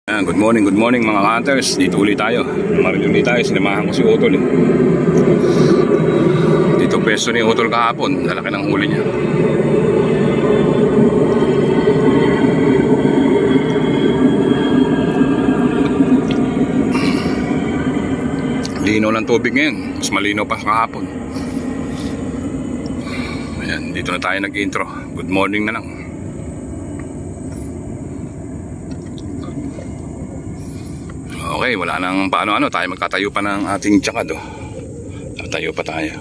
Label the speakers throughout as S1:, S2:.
S1: Good morning mga hunters. Dito ulit tayo. Maril ulit tayo. Sinamahan ko si Utol Dito pwesto ni Utol kahapon. Lalaki ng huli niya. Linaw ng tubig ngayon. Mas malinaw pa kahapon. Ayan, dito na tayo nag-intro. Good morning na lang. Okay, wala nang paano-ano. Tayo magtatayo pa ng ating tsakad. Tatayo pa tayo.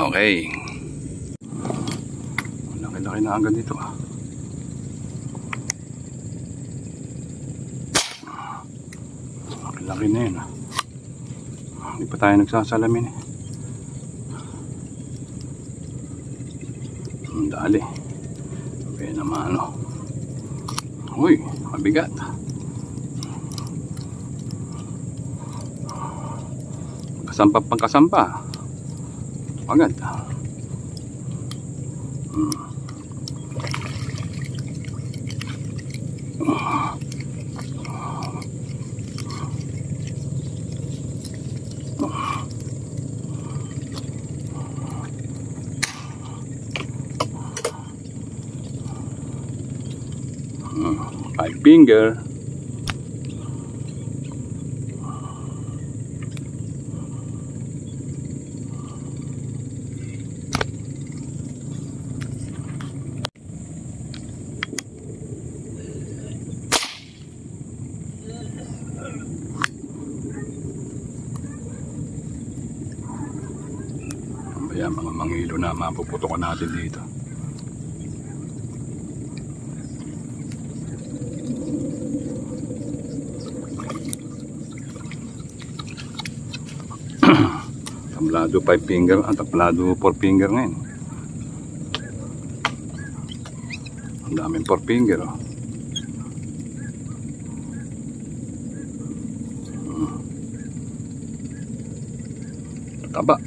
S1: Okay. Laki-laki na agad dito. Laki na yun. Hindi pa tayo nagsasalamin Dali. Okay naman Uy, mabigat. Pagkasampa agad. Five finger. Ayan, mga mangilo na mapuputokan natin dito. Tablado 5 finger at tablado 4 finger ngayon. Ang daming 4 finger Taba.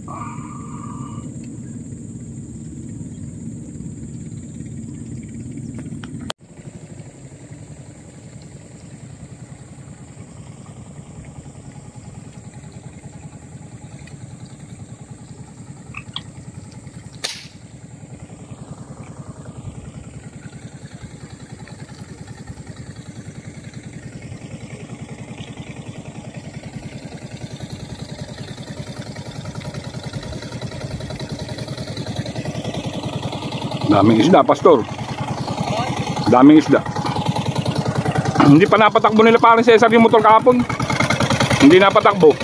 S1: Daming isda, pastor. Daming isda. Hindi pa napatakbo nila parang Cesar yung motor kahapon. Hindi napatakbo.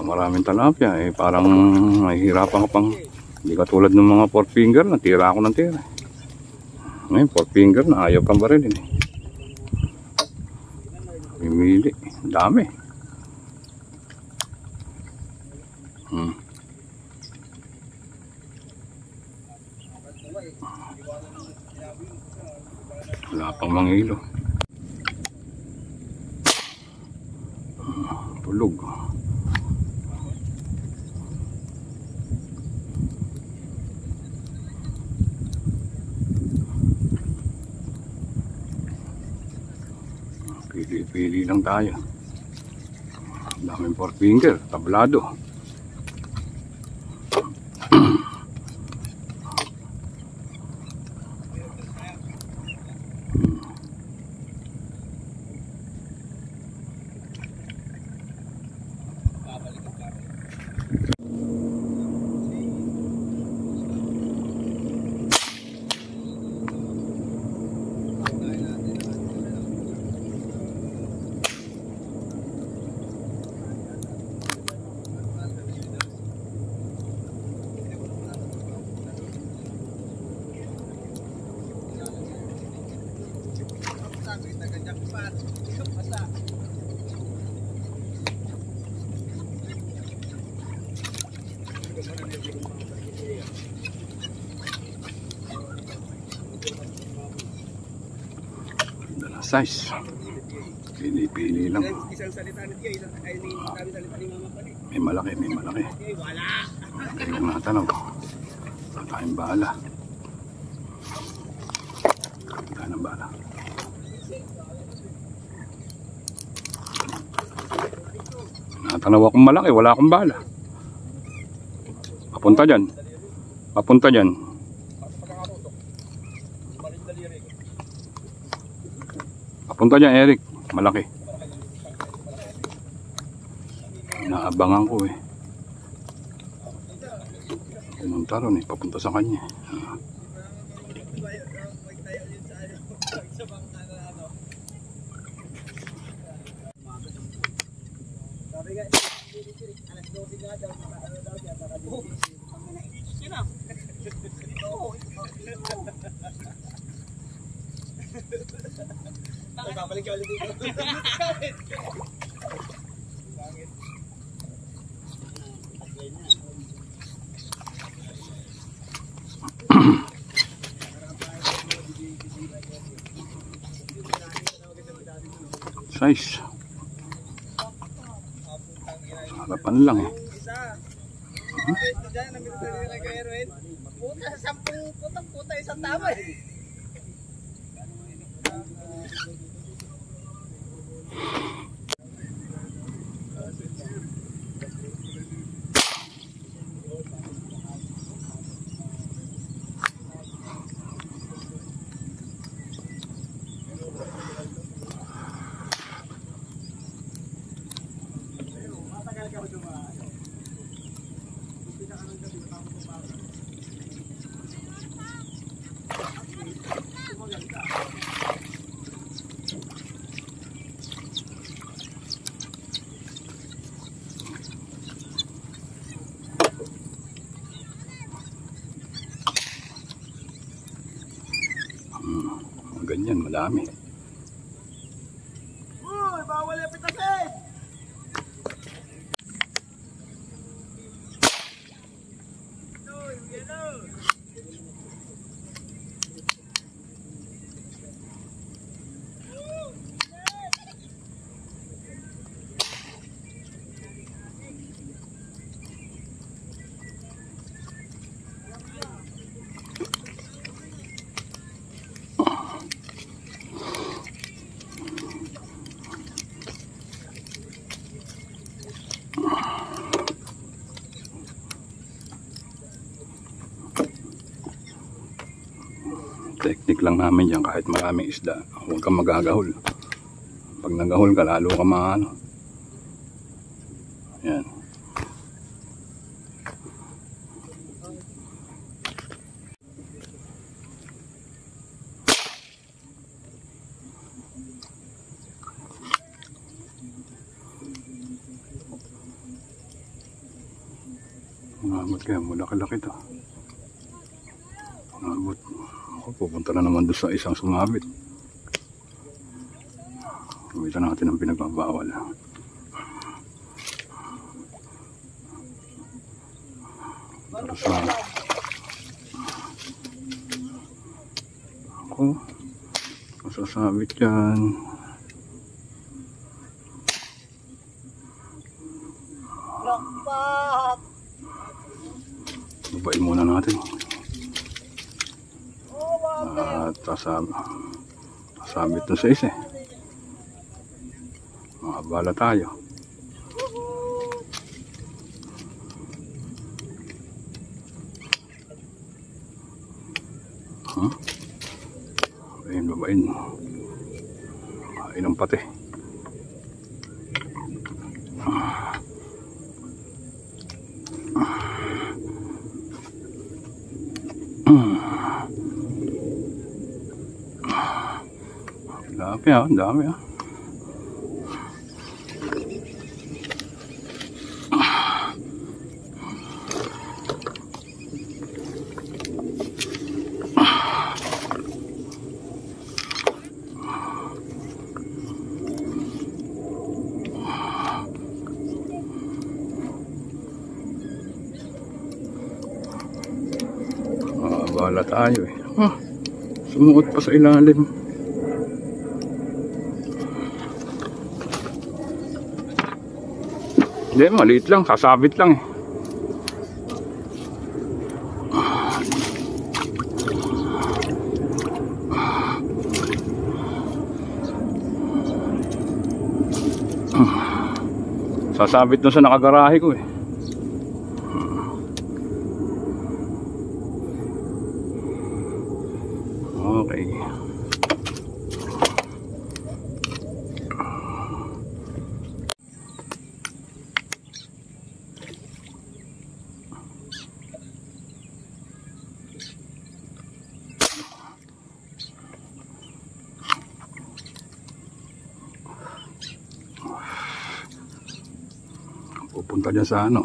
S1: Maraming talapia parang mahihirapan ka pang hindi katulad ng mga 4 finger na tira ako ng tira. Ngayon 4 finger na ayaw kang barilin Pimili, dami. Wala pang mangilo. Tulog. Pili lang tayo. Daming 4 finger, tablado. size. Pili-pili lang.
S2: Isang salita ni Tiyo, isang salita ni Mama Pani.
S1: May malaki, may malaki.
S2: Wala.
S1: Kailang natanong. Wala tayong bala. Wala tayong bala. Natanaw akong malaki, wala akong bala. Papunta dyan. Papunta dyan. Papunta dyan, Eric. Malaki. Naabangan ko eh. Pumunta ron eh. Papunta sa kanya.
S2: Babalik ka ulit dito.
S1: Size. Harapan lang eh.
S2: Puta, 10 putang-puta isang tama eh.
S1: Ganyan, madami.
S2: Uy, bawal yung pitasin!
S1: Technique lang namin yan kahit maraming isda. Huwag kang magagahol. Pag nagahol ka, lalo ka maano. Yan. Umabot kaya, malaki-laki to. Umabot. Ako, pupunta na naman doon sa isang sumabit. Gamitan natin ang pinagbabawal. Para sa ako, masasabit yan.
S2: Lakpak!
S1: Babain muna natin. At sasabit na sa isa eh. Makabala tayo. Babain. Kain ang pati. Dami ah, dami ah. Bahala tayo eh. Sumuot pa sa ilalim. Hindi, maliit lang. Sasabit lang eh. Sasabit na sa nakagarahe ko eh. Okay. Pupunta dyan sa ano.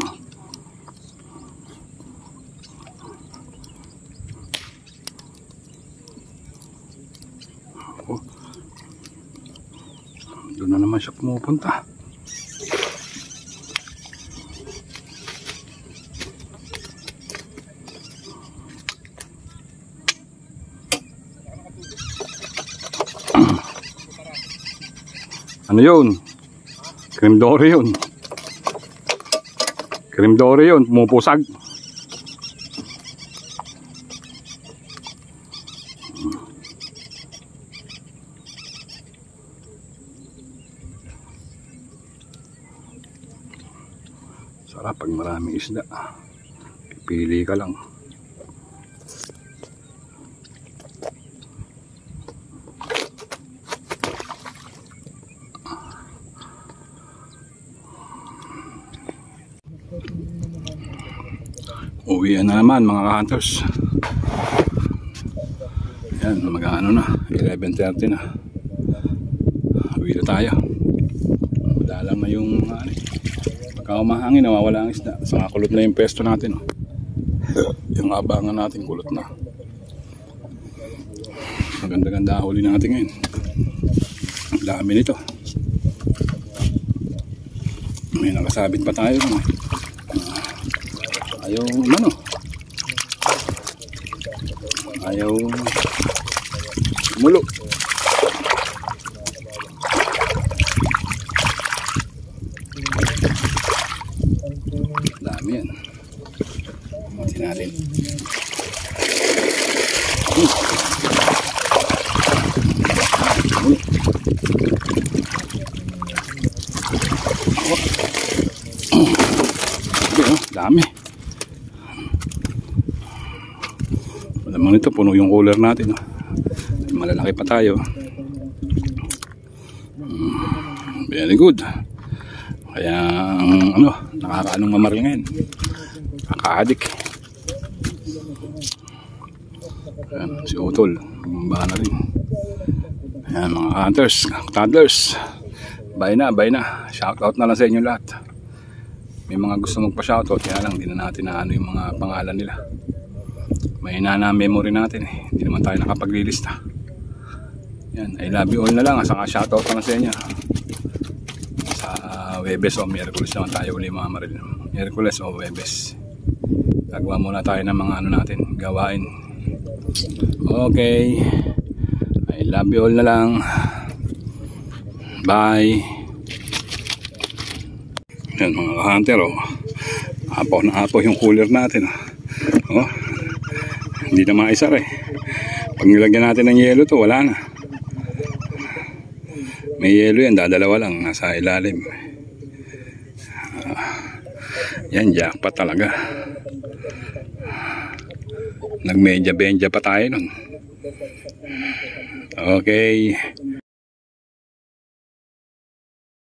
S1: Oh. Doon na naman siya pumupunta. Ano yun? Cream dory yun. Cream dory yun, pumupusag. Sarap pag maraming isda. Pipili ka lang. Uwian na naman mga ka-hunters. Yan, mag-ano na, 11:30 na. Uwi na tayo. Madalang na yung pagka umahangin, nawawala ang isda. Saka kulot na yung pesto natin. Yung abangan natin, kulot na. Maganda-ganda huli natin ngayon. Ang dami nito. May nakasabit pa tayo. Ayaw ano, ayaw mulo. Dami yan. Matin natin. Dami. Alam mo nito, puno yung cooler natin. Malalaki pa tayo. Very good. Kaya ano, nakakaanong mamaril ngayon. Nakaka-addict. Ayan, si Utol, bumaba na rin. Ayan mga hunters, toddlers. Bye na, bye na. Shoutout na lang sa inyo lahat. May mga gusto magpa-shoutout, kaya lang hindi na natin na ano yung mga pangalan nila. May na memory natin eh. Hindi naman tayo nakapaglilista. Yan, I love you all na lang. Saka shoutout na lang sa inyo. Sa Webes o Miyerkules naman tayo uli mga maril. Miyerkules o Webes. Gagawa muna tayo ng mga ano natin, gawain. Okay. I love you all na lang. Bye. Yan mga hunter oh. Apaw na apaw yung cooler natin oh. Hindi na maisar eh. Pag nilagyan natin ng yelo to, wala na. May yelo yan, dadalawa lang nasa ilalim. Yan, jackpot talaga. Nagmedya-benja pa tayo nun. Okay.